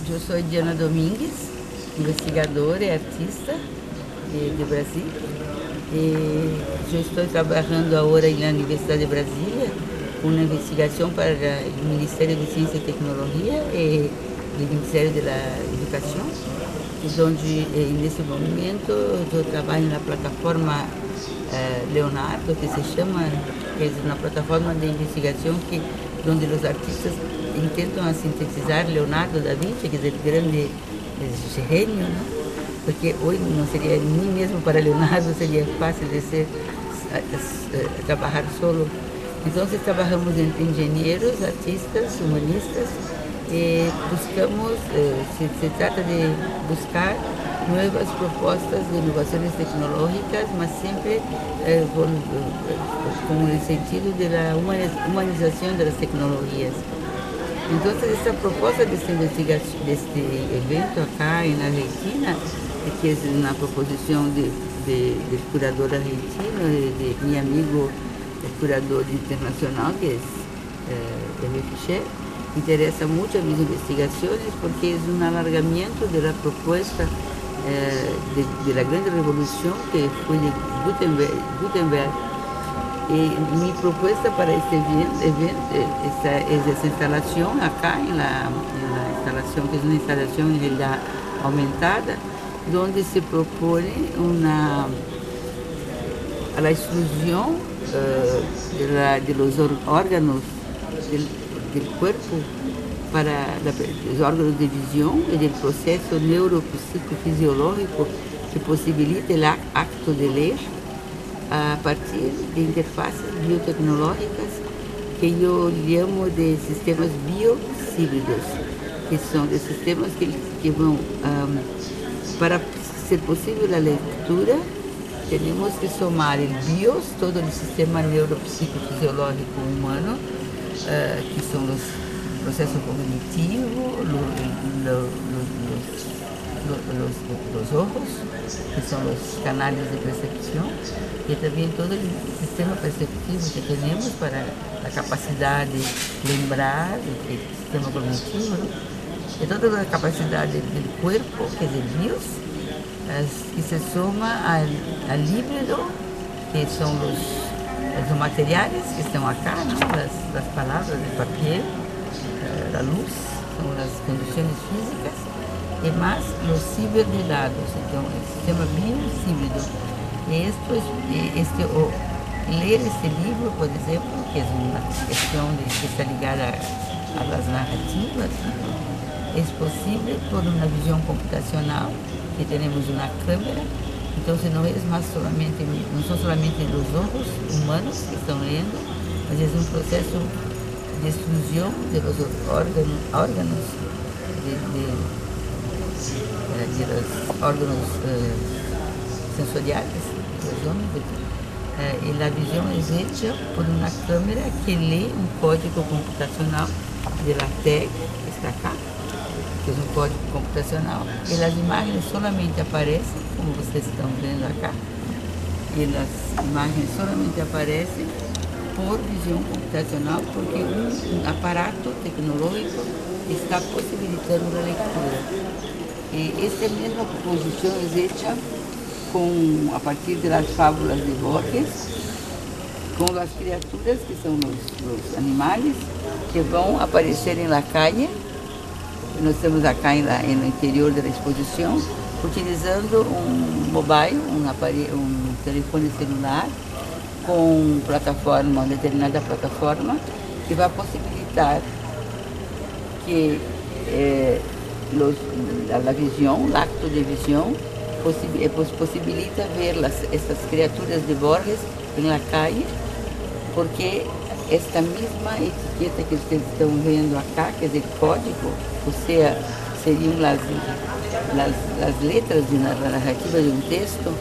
eu sou Diana Domingues, investigadora e artista de Brasil. E eu estou trabalhando agora na Universidade de Brasília, uma investigação para o Ministério de Ciência e Tecnologia e o Ministério da Educação, onde nesse momento eu trabalho na plataforma Leonardo, que se chama, que é uma plataforma de investigação onde os artistas tentam sintetizar Leonardo da Vinci, que é o grande gênio, né? Porque hoje não seria nem mesmo para Leonardo seria fácil de trabalhar solo. Então, trabalhamos entre engenheiros, artistas, humanistas e buscamos, se trata de buscar novas propostas de inovações tecnológicas, mas sempre com o sentido da humanização das tecnologias. Então, essa proposta deste evento acá na Argentina, que é uma proposição de curador argentino, de meu amigo curador internacional, que é David Fischer, interessa muito a minhas investigações porque é um alargamento da proposta da grande revolução que foi de Gutenberg. E minha proposta para este evento essa instalação acá, na instalação, que é uma instalação em realidade aumentada, onde se propõe a exclusão de los órganos del cuerpo para os órgãos de visão e do processo neuropsicofisiológico que possibilita o acto de ler a partir de interfaces biotecnológicas que eu chamo de sistemas biocívidos, que são de sistemas que vão, para ser possível a leitura, temos que somar o bios, todo o sistema neuropsicofisiológico humano, que são os processos cognitivos, os ojos, que são os canais de percepção, e também todo o sistema perceptivo que temos para a capacidade de lembrar, o sistema cognitivo, né? E toda a capacidade do corpo, que é o bios, que se soma ao líbido, que são os materiais que estão acá, né? As palavras, o papel, a luz, são as condições físicas, e mais os ciberdados, então o sistema biocívido. Ler este livro, por exemplo, que é uma questão que está ligada às narrativas, é possível por uma visão computacional, que temos uma câmera, então não é mais solamente, não são somente os órgãos humanos que estão lendo, mas é um processo de exclusão dos órgãos sensoriais, e a visão é feita por uma câmera que lê um código computacional de LaTeX, que está cá, que é um código computacional, e as imagens solamente aparecem, como vocês estão vendo acá, e as imagens solamente aparecem por visão computacional, porque um aparato tecnológico está possibilitando a leitura. E esta mesma composição é feita a partir das fábulas de Borges, com as criaturas que são os animais que vão aparecer na calle. Nós estamos acá no interior da exposição, utilizando um mobile, um telefone celular com uma determinada plataforma que vai possibilitar que a visão, o acto de visão, possibilita ver essas criaturas de Borges na calle, porque esta mesma etiqueta que vocês estão vendo acá, quer dizer, código, ou seja, seriam as letras de narrativa de um texto,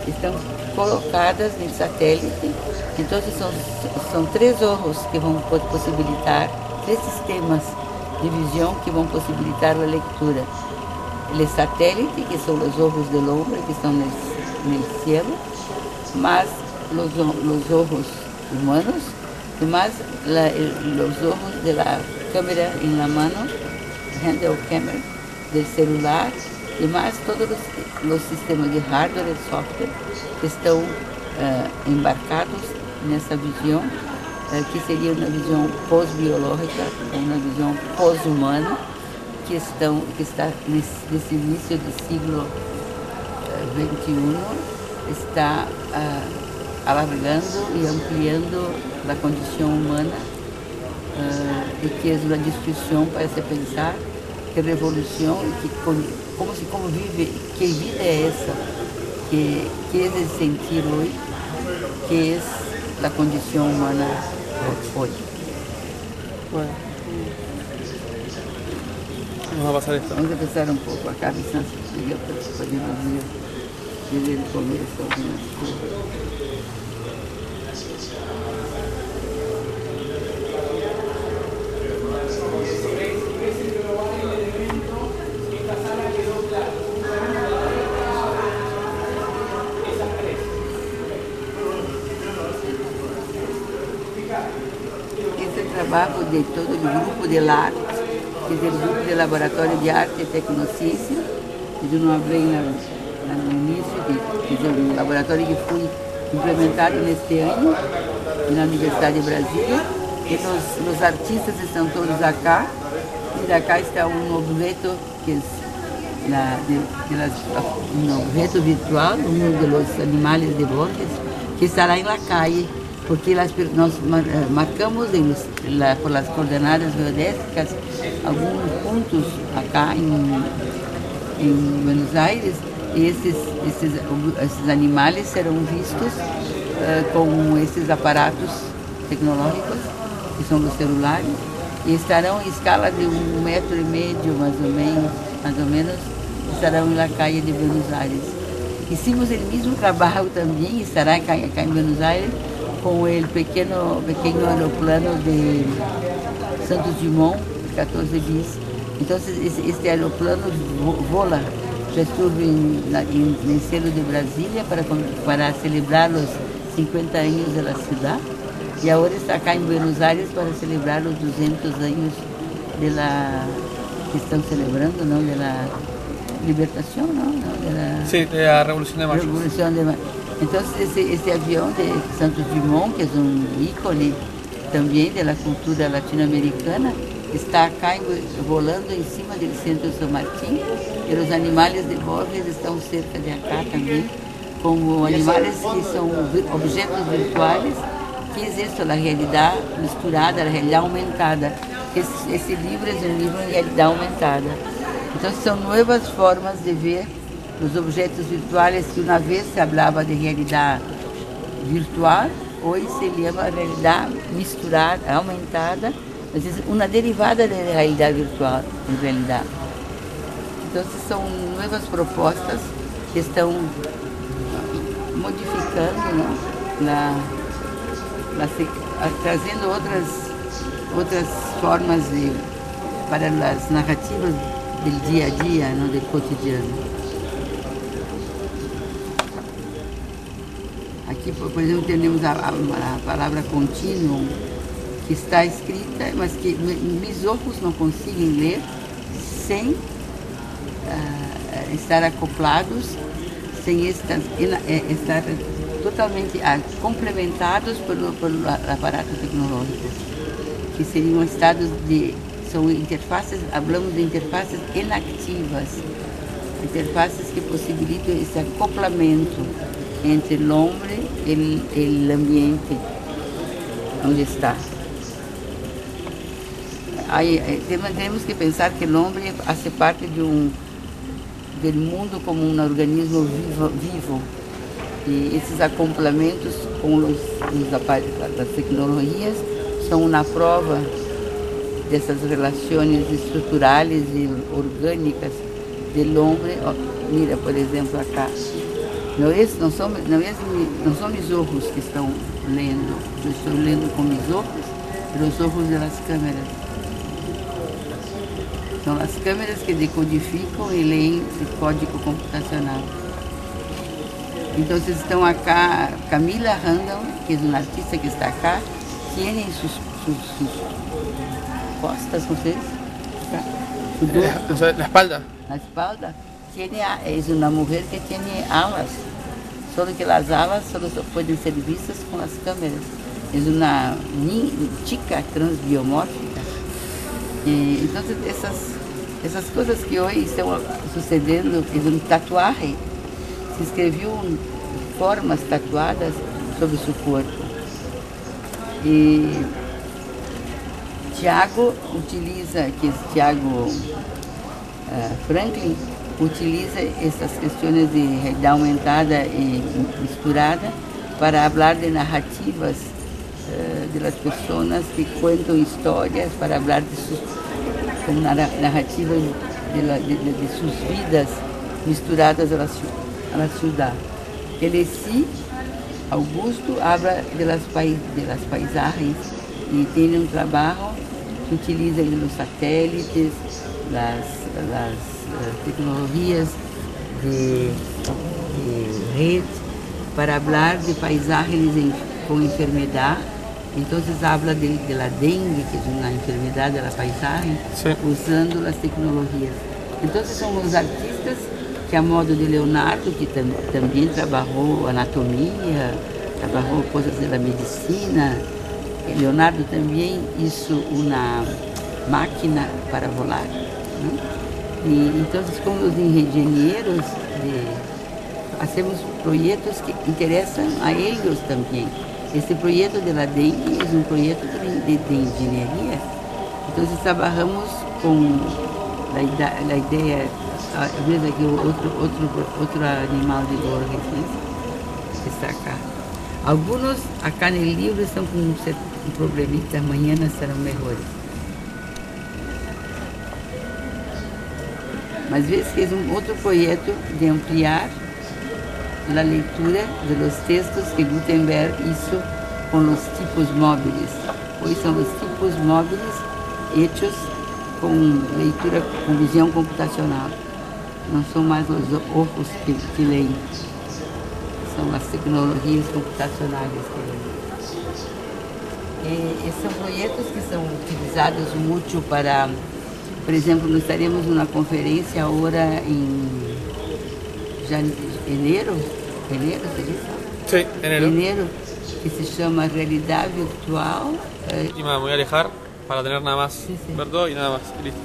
estão colocadas no satélite. Então, são três ojos que vão possibilitar, três sistemas de visão que vão possibilitar a leitura. O satélite, que são os ojos do homem que estão no céu, mas os ojos humanos, e mais os ojos da câmera na mão, handheld camera del celular e mais todos os sistemas de hardware e software que estão embarcados nessa visão, que seria uma visão pós-biológica, uma visão pós-humana, que está nesse início do século XXI, está alargando e ampliando a condição humana, e que é uma discussão para se pensar que revolução, como se convive, que vida é essa, que é esse sentir hoje, que é a condição humana hoje. Bueno. Vamos a pasar esto. Vamos a empezar un poco acá, Vicente, para podemos ver desde el comienzo algunas cosas. Trabalho de todo o grupo de arte, que é o grupo de laboratório de arte e tecnociência, que não hablei no início, que é um laboratório que foi implementado neste ano na Universidade de Brasília, e os artistas estão todos acá, e acá está um objeto que é um objeto virtual, dos animais de Borges, que estará em la calle, porque nós marcamos por las coordenadas geodésicas alguns pontos acá em Buenos Aires, e esses animais serão vistos com esses aparatos tecnológicos, que são os celulares, e estarão em escala de 1,5 metro, mais ou menos, estarão na calle de Buenos Aires. Hicimos o mesmo trabalho também, estará acá em Buenos Aires, com o pequeno aeroplano de Santos Dumont, 14 bis. Então, este aeroplano voa, já estuve no centro de Brasília para celebrar os 50 anos da cidade, e agora está cá em Buenos Aires para celebrar os 200 anos que estão celebrando, não, da libertação, não, sí, de la Revolución de Mayo. Revolução de Mayo. Então, esse avião de Santos Dumont, que é um ícone também da cultura latino-americana, está cá volando em cima do centro São Martín, e os animais de Borges estão cerca de cá também, como animais que são objetos virtuais, que é isso, a realidade misturada, a realidade aumentada. Esse livro é um livro de realidade aumentada. Então, são novas formas de ver os objetos virtuais, que uma vez se falava de realidade virtual, hoje se chama realidade misturada, aumentada, mas é uma derivada da realidade virtual, em realidade. Então, são novas propostas que estão modificando, né, trazendo outras formas para as narrativas do dia a dia, não, do cotidiano. Aqui, por exemplo, temos a palavra contínuo, que está escrita, mas que meus olhos não conseguem ler sem estar acoplados, sem estar totalmente complementados pelo aparato tecnológico, que seriam estados são interfaces, falamos de interfaces inactivas, interfaces que possibilitam esse acoplamento entre o homem e o ambiente onde está. Temos que pensar que o homem faz parte do mundo como um organismo vivo, e esses acoplamentos com as tecnologias são uma prova dessas relações estruturais e orgânicas do homem. Mira, por exemplo, acá. Não são meus olhos que estão lendo, eu estou lendo com meus olhos, os olhos das câmeras. São as câmeras que decodificam e leem esse código computacional. Então, estão acá, Camila Randall, que é uma artista que está acá, tem sus costas, vocês, La espalda. La espalda, es una mujer que tiene alas, solo que las alas solo pueden ser vistas con las cámaras. Es una chica transbiomórfica. Y entonces esas cosas que hoy están sucediendo, es un tatuaje. Se escrevió formas tatuadas sobre su cuerpo. Y Tiago utiliza, que es Tiago Franklin, utiliza estas cuestiones de realidad aumentada y misturada para hablar de narrativas de las personas que cuentan historias, para hablar de sus narrativas de sus vidas misturadas a la ciudad. Ele sí, Augusto, habla de las paisajes y tiene un trabajo que utiliza los satélites, las tecnologías de red para hablar de paisajes con enfermedad. Entonces habla de la dengue, que es una enfermedad de la paisaje, sí, usando las tecnologías. Entonces son los artistas que, a modo de Leonardo, que también trabajó anatomía, trabajó cosas de la medicina. Leonardo también hizo una máquina para volar, ¿no? Y entonces con los ingenieros hacemos proyectos que interesan a ellos también. Este proyecto de la dengue es un proyecto de ingeniería. Entonces trabajamos con la idea, ves aquí otro animal de Borges, ¿no? Está acá. Algunos acá en el libro están con un problemita, mañana serán mejores. Mas ves que es otro proyecto de ampliar la lectura de los textos que Gutenberg hizo con los tipos móviles. Hoy son los tipos móviles hechos con lectura, con visión computacional. No son más los ojos que leen, son las tecnologías computacionales que leen. Son proyectos que son utilizados mucho para, por ejemplo, nós estaremos numa conferência agora em enero, sí, enero, que se llama Realidad Virtual. Y me voy a alejar para tener nada más, sí. Ver todo y nada más, listo.